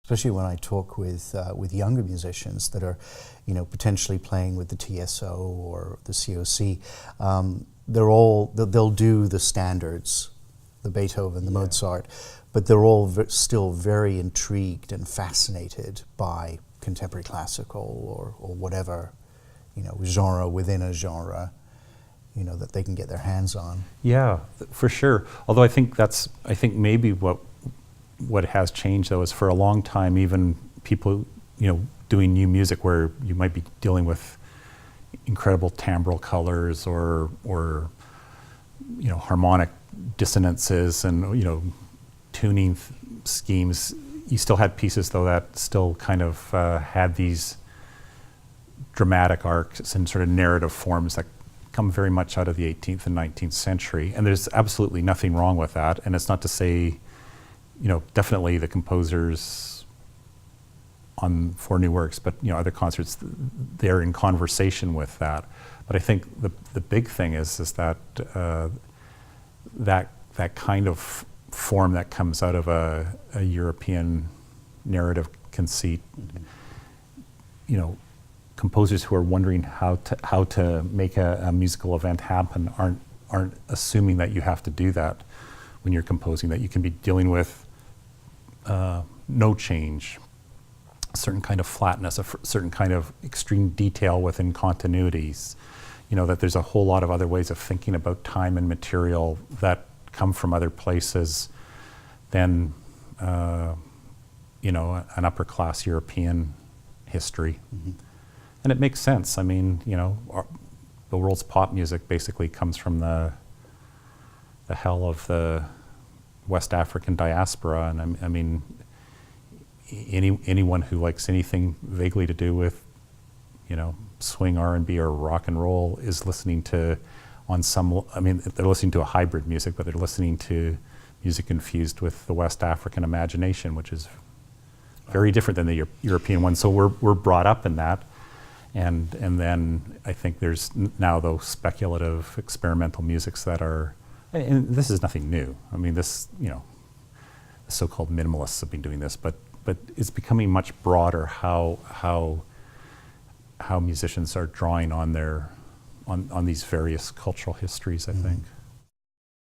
especially when I talk with younger musicians that are, potentially playing with the TSO or the COC. They'll do the standards, the Beethoven, the Mozart, but they're all still very intrigued and fascinated by contemporary classical or whatever, genre within a genre, that they can get their hands on. Yeah, for sure. Although I think maybe what has changed though is for a long time, even people, doing new music where you might be dealing with incredible timbral colors or harmonic dissonances and, tuning schemes. You still had pieces though that still kind of had these dramatic arcs and sort of narrative forms that come very much out of the 18th and 19th century. And there's absolutely nothing wrong with that. And it's not to say, definitely the composers for new works, but other concerts, they're in conversation with that. But I think the big thing is that that kind of form that comes out of a European narrative conceit, composers who are wondering how to make a musical event happen aren't assuming that you have to do that when you're composing, that you can be dealing with no change, a certain kind of flatness, a certain kind of extreme detail within continuities, that there's a whole lot of other ways of thinking about time and material that come from other places than an upper class European history. Mm-hmm. And it makes sense. I mean, the world's pop music basically comes from the hell of the West African diaspora, and I mean, anyone who likes anything vaguely to do with, swing R&B or rock and roll is listening to, they're listening to a hybrid music, but they're listening to music infused with the West African imagination, which is very different than the European one. So we're brought up in that. And then I think there's now those speculative experimental musics that are, and this is nothing new. I mean, this, the so-called minimalists have been doing this, but it's becoming much broader how musicians are drawing on these various cultural histories, I think.